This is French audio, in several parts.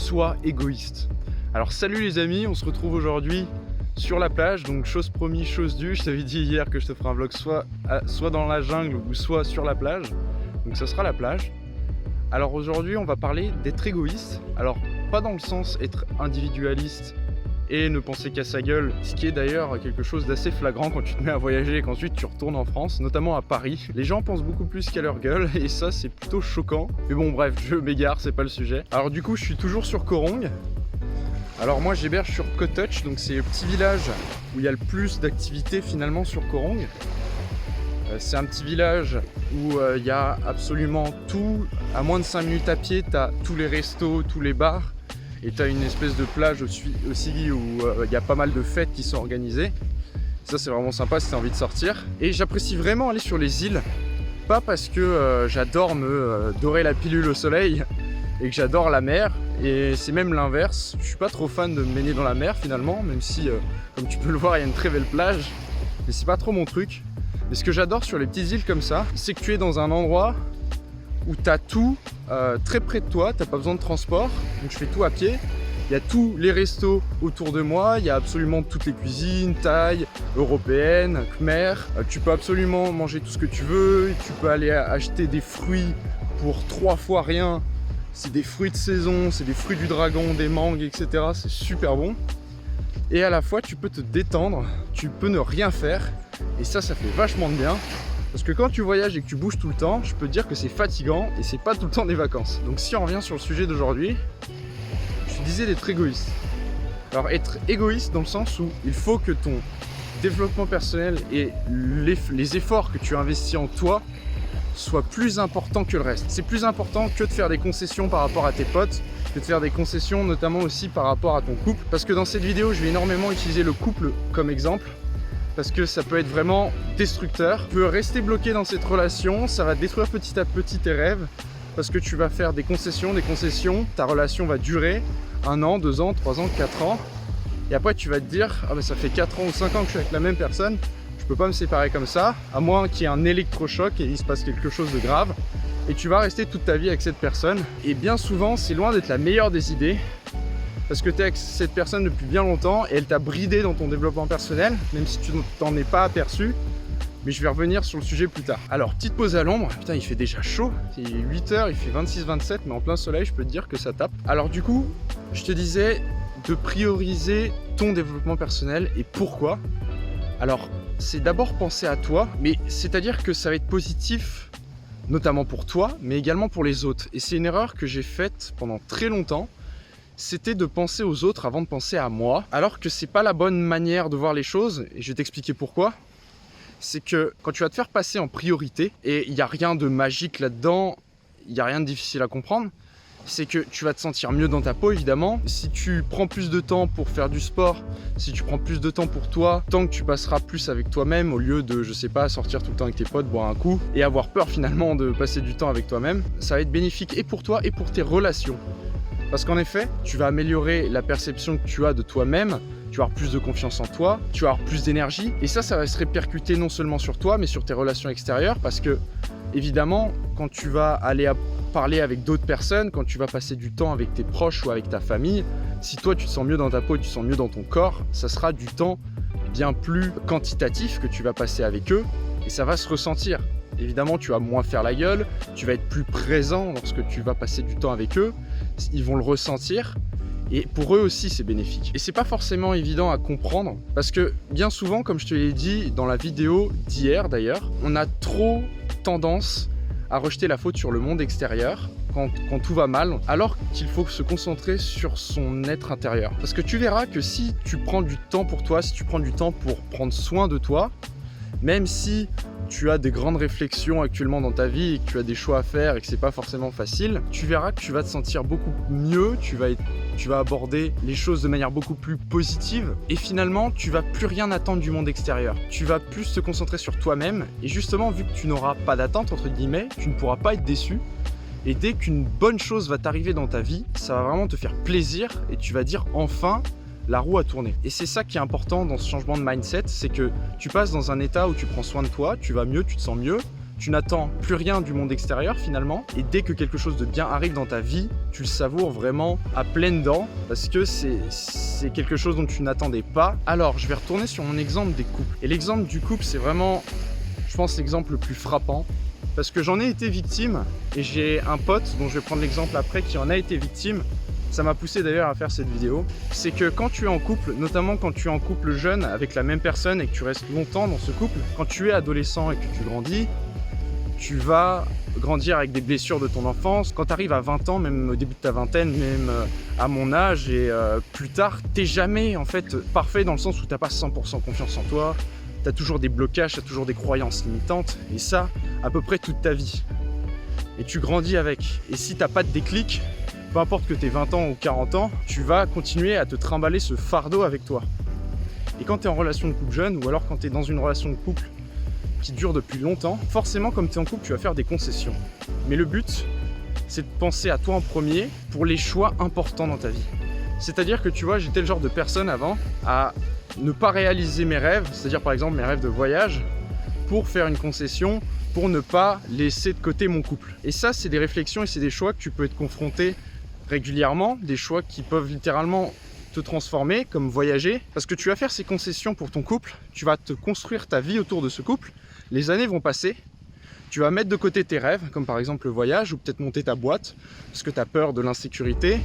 sois égoïste. Alors salut les amis, on se retrouve aujourd'hui sur la plage, donc chose promise, chose due. Je t'avais dit hier que je te ferai un vlog soit dans la jungle ou soit sur la plage, donc ça sera la plage. Alors aujourd'hui on va parler d'être égoïste, alors pas dans le sens être individualiste et ne penser qu'à sa gueule, ce qui est d'ailleurs quelque chose d'assez flagrant quand tu te mets à voyager et qu'ensuite tu retournes en France, notamment à Paris. Les gens pensent beaucoup plus qu'à leur gueule et ça c'est plutôt choquant. Mais bon bref, je m'égare, c'est pas le sujet. Alors du coup je suis toujours sur Koh Rong. Alors moi j'héberge sur Koh Touch, donc c'est le petit village où il y a le plus d'activités finalement sur Koh Rong. C'est un petit village où il y a absolument tout. À moins de 5 minutes à pied, tu as tous les restos, tous les bars. Et tu as une espèce de plage aussi où il y a pas mal de fêtes qui sont organisées. Ça c'est vraiment sympa si tu as envie de sortir. Et j'apprécie vraiment aller sur les îles. Pas parce que j'adore me dorer la pilule au soleil et que j'adore la mer. Et c'est même l'inverse. Je suis pas trop fan de me baigner dans la mer finalement. Même si, comme tu peux le voir, il y a une très belle plage. Mais c'est pas trop mon truc. Mais ce que j'adore sur les petites îles comme ça, c'est que tu es dans un endroit où tu as tout très près de toi, tu n'as pas besoin de transport, donc je fais tout à pied. Il y a tous les restos autour de moi, il y a absolument toutes les cuisines, thaï, européennes, khmer. Tu peux absolument manger tout ce que tu veux, tu peux aller acheter des fruits pour 3 fois rien. C'est des fruits de saison, c'est des fruits du dragon, des mangues, etc. C'est super bon. Et à la fois, tu peux te détendre, tu peux ne rien faire. Et ça fait vachement de bien. Parce que quand tu voyages et que tu bouges tout le temps, je peux te dire que c'est fatigant et c'est pas tout le temps des vacances. Donc si on revient sur le sujet d'aujourd'hui, je te disais d'être égoïste. Alors être égoïste dans le sens où il faut que ton développement personnel et les efforts que tu investis en toi soient plus importants que le reste. C'est plus important que de faire des concessions par rapport à tes potes, que de faire des concessions notamment aussi par rapport à ton couple. Parce que dans cette vidéo, je vais énormément utiliser le couple comme exemple. Parce que ça peut être vraiment destructeur. Tu peux rester bloqué dans cette relation, ça va détruire petit à petit tes rêves. Parce que tu vas faire des concessions, ta relation va durer 1 an, 2 ans, 3 ans, 4 ans. Et après tu vas te dire, ah ben ça fait 4 ans ou 5 ans que je suis avec la même personne, je peux pas me séparer comme ça, à moins qu'il y ait un électrochoc et il se passe quelque chose de grave. Et tu vas rester toute ta vie avec cette personne. Et bien souvent, c'est loin d'être la meilleure des idées. Parce que tu es avec cette personne depuis bien longtemps et elle t'a bridé dans ton développement personnel, même si tu t'en es pas aperçu. Mais je vais revenir sur le sujet plus tard. Alors, petite pause à l'ombre. Putain, il fait déjà chaud. Il est 8 h, il fait 26-27, mais en plein soleil, je peux te dire que ça tape. Alors du coup, je te disais de prioriser ton développement personnel. Et pourquoi? Alors, c'est d'abord penser à toi, mais c'est-à-dire que ça va être positif, notamment pour toi, mais également pour les autres. Et c'est une erreur que j'ai faite pendant très longtemps. C'était de penser aux autres avant de penser à moi, alors que c'est pas la bonne manière de voir les choses, et je vais t'expliquer pourquoi. C'est que quand tu vas te faire passer en priorité, et il n'y a rien de magique là-dedans, il n'y a rien de difficile à comprendre, c'est que tu vas te sentir mieux dans ta peau évidemment. Si tu prends plus de temps pour faire du sport, si tu prends plus de temps pour toi, tant que tu passeras plus avec toi-même au lieu de, je sais pas, sortir tout le temps avec tes potes, boire un coup, et avoir peur finalement de passer du temps avec toi-même, ça va être bénéfique et pour toi et pour tes relations. Parce qu'en effet, tu vas améliorer la perception que tu as de toi-même, tu vas avoir plus de confiance en toi, tu vas avoir plus d'énergie. Et ça va se répercuter non seulement sur toi, mais sur tes relations extérieures. Parce que, évidemment, quand tu vas aller parler avec d'autres personnes, quand tu vas passer du temps avec tes proches ou avec ta famille, si toi tu te sens mieux dans ta peau et tu te sens mieux dans ton corps, ça sera du temps bien plus quantitatif que tu vas passer avec eux. Et ça va se ressentir. Évidemment, tu vas moins faire la gueule, tu vas être plus présent lorsque tu vas passer du temps avec eux. Ils vont le ressentir et pour eux aussi c'est bénéfique. Et c'est pas forcément évident à comprendre parce que bien souvent, comme je te l'ai dit dans la vidéo d'hier d'ailleurs, on a trop tendance à rejeter la faute sur le monde extérieur quand tout va mal, alors qu'il faut se concentrer sur son être intérieur. Parce que tu verras que si tu prends du temps pour toi, si tu prends du temps pour prendre soin de toi, même si tu as des grandes réflexions actuellement dans ta vie et que tu as des choix à faire et que c'est pas forcément facile, tu verras que tu vas te sentir beaucoup mieux, tu vas aborder les choses de manière beaucoup plus positive et finalement tu vas plus rien attendre du monde extérieur. Tu vas plus te concentrer sur toi-même et justement vu que tu n'auras pas d'attente entre guillemets, tu ne pourras pas être déçu. Et dès qu'une bonne chose va t'arriver dans ta vie, ça va vraiment te faire plaisir et tu vas dire enfin la roue a tourné. Et c'est ça qui est important dans ce changement de mindset, c'est que tu passes dans un état où tu prends soin de toi, tu vas mieux, tu te sens mieux, Tu n'attends plus rien du monde extérieur finalement, et dès que quelque chose de bien arrive dans ta vie, tu le savoures vraiment à pleines dents parce que c'est quelque chose dont tu n'attendais pas. Alors, je vais retourner sur mon exemple des couples. Et l'exemple du couple, c'est vraiment, je pense, l'exemple le plus frappant parce que j'en ai été victime et j'ai un pote dont je vais prendre l'exemple après qui en a été victime. Ça m'a poussé d'ailleurs à faire cette vidéo. C'est que quand tu es en couple, notamment quand tu es en couple jeune avec la même personne et que tu restes longtemps dans ce couple, quand tu es adolescent et que tu grandis, tu vas grandir avec des blessures de ton enfance. Quand tu arrives à 20 ans, même au début de ta vingtaine, même à mon âge et plus tard, t'es jamais en fait parfait dans le sens où t'as pas 100% confiance en toi. T'as toujours des blocages, t'as toujours des croyances limitantes. Et ça, à peu près toute ta vie. Et tu grandis avec. Et si t'as pas de déclic, peu importe que tu aies 20 ans ou 40 ans, tu vas continuer à te trimballer ce fardeau avec toi. Et quand tu es en relation de couple jeune, ou alors quand tu es dans une relation de couple qui dure depuis longtemps, forcément, comme tu es en couple, tu vas faire des concessions. Mais le but, c'est de penser à toi en premier pour les choix importants dans ta vie. C'est-à-dire que tu vois, j'étais le genre de personne avant à ne pas réaliser mes rêves, c'est-à-dire par exemple mes rêves de voyage, pour faire une concession, pour ne pas laisser de côté mon couple. Et ça, c'est des réflexions et c'est des choix que tu peux être confronté régulièrement, des choix qui peuvent littéralement te transformer, comme voyager, parce que tu vas faire ces concessions pour ton couple, tu vas te construire ta vie autour de ce couple, les années vont passer, tu vas mettre de côté tes rêves, comme par exemple le voyage, ou peut-être monter ta boîte, parce que tu as peur de l'insécurité,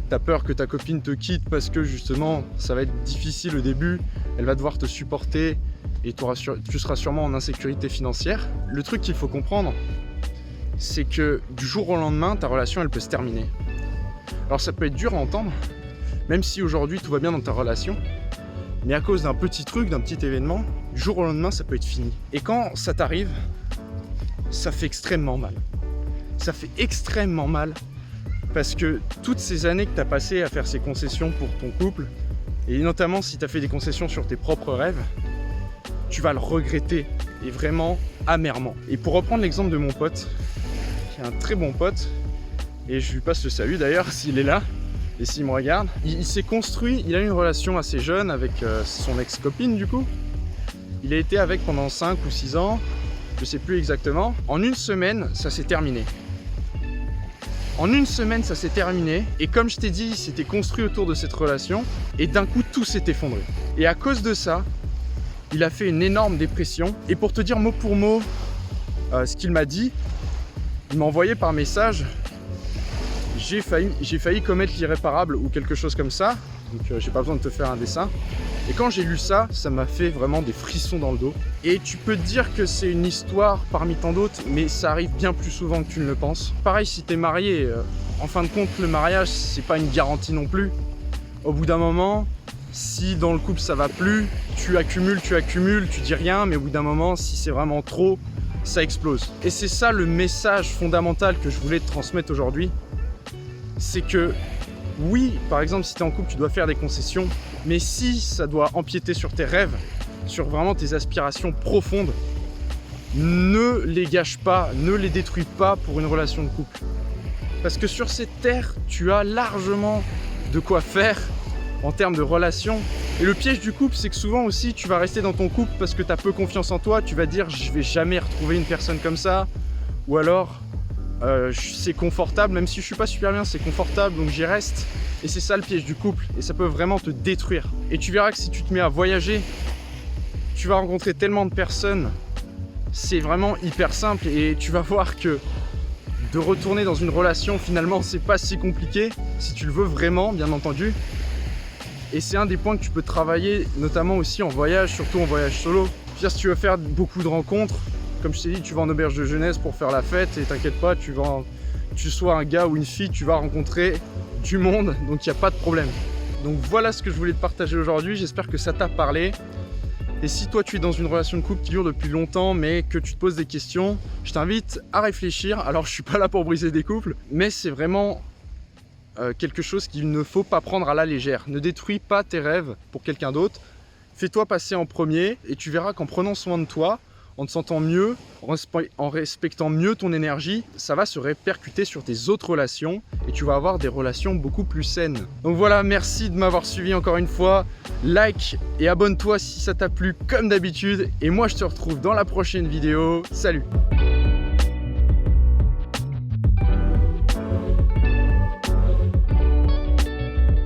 tu as peur que ta copine te quitte parce que justement ça va être difficile au début, elle va devoir te supporter et tu seras sûrement en insécurité financière. Le truc qu'il faut comprendre, c'est que du jour au lendemain, ta relation elle peut se terminer. Alors ça peut être dur à entendre, même si aujourd'hui tout va bien dans ta relation, mais à cause d'un petit truc, d'un petit événement, du jour au lendemain ça peut être fini. Et quand ça t'arrive, ça fait extrêmement mal. Ça fait extrêmement mal parce que toutes ces années que tu as passées à faire ces concessions pour ton couple, et notamment si tu as fait des concessions sur tes propres rêves, tu vas le regretter, et vraiment amèrement. Et pour reprendre l'exemple de mon pote, qui est un très bon pote, et je lui passe le salut d'ailleurs s'il est là et s'il me regarde. Il s'est construit, il a eu une relation assez jeune avec son ex-copine du coup. Il a été avec pendant 5 ou 6 ans, je sais plus exactement. En une semaine, ça s'est terminé. En une semaine, ça s'est terminé. Et comme je t'ai dit, il s'était construit autour de cette relation. Et d'un coup, tout s'est effondré. Et à cause de ça, il a fait une énorme dépression. Et pour te dire mot pour mot ce qu'il m'a dit, il m'a envoyé par message: j'ai failli commettre l'irréparable ou quelque chose comme ça. Donc j'ai pas besoin de te faire un dessin. Et quand j'ai lu ça, ça m'a fait vraiment des frissons dans le dos. Et tu peux te dire que c'est une histoire parmi tant d'autres, mais ça arrive bien plus souvent que tu ne le penses. Pareil, si t'es marié, en fin de compte, le mariage, c'est pas une garantie non plus. Au bout d'un moment, si dans le couple ça va plus, tu accumules, tu dis rien, mais au bout d'un moment, si c'est vraiment trop, ça explose. Et c'est ça le message fondamental que je voulais te transmettre aujourd'hui. C'est que oui, par exemple, si tu es en couple, tu dois faire des concessions, mais si ça doit empiéter sur tes rêves, sur vraiment tes aspirations profondes, ne les gâche pas, ne les détruis pas pour une relation de couple. Parce que sur cette terre, tu as largement de quoi faire en termes de relations. Et le piège du couple, c'est que souvent aussi, tu vas rester dans ton couple parce que tu as peu confiance en toi, tu vas dire « je vais jamais retrouver une personne comme ça » ou alors c'est confortable, même si je suis pas super bien, c'est confortable, donc j'y reste. Et c'est ça le piège du couple, et ça peut vraiment te détruire. Et tu verras que si tu te mets à voyager, tu vas rencontrer tellement de personnes, c'est vraiment hyper simple, et tu vas voir que de retourner dans une relation, finalement, c'est pas si compliqué, si tu le veux vraiment, bien entendu. Et c'est un des points que tu peux travailler, notamment aussi en voyage, surtout en voyage solo. C'est-à-dire, si tu veux faire beaucoup de rencontres, comme je t'ai dit, tu vas en auberge de jeunesse pour faire la fête et t'inquiète pas, tu sois un gars ou une fille, tu vas rencontrer du monde, donc il n'y a pas de problème. Donc voilà ce que je voulais te partager aujourd'hui, j'espère que ça t'a parlé. Et si toi tu es dans une relation de couple qui dure depuis longtemps mais que tu te poses des questions, je t'invite à réfléchir. Alors je suis pas là pour briser des couples, mais c'est vraiment quelque chose qu'il ne faut pas prendre à la légère. Ne détruis pas tes rêves pour quelqu'un d'autre, fais-toi passer en premier et tu verras qu'en prenant soin de toi, en te sentant mieux, en respectant mieux ton énergie, ça va se répercuter sur tes autres relations et tu vas avoir des relations beaucoup plus saines. Donc voilà, merci de m'avoir suivi encore une fois. Like et abonne-toi si ça t'a plu comme d'habitude. Et moi, je te retrouve dans la prochaine vidéo. Salut!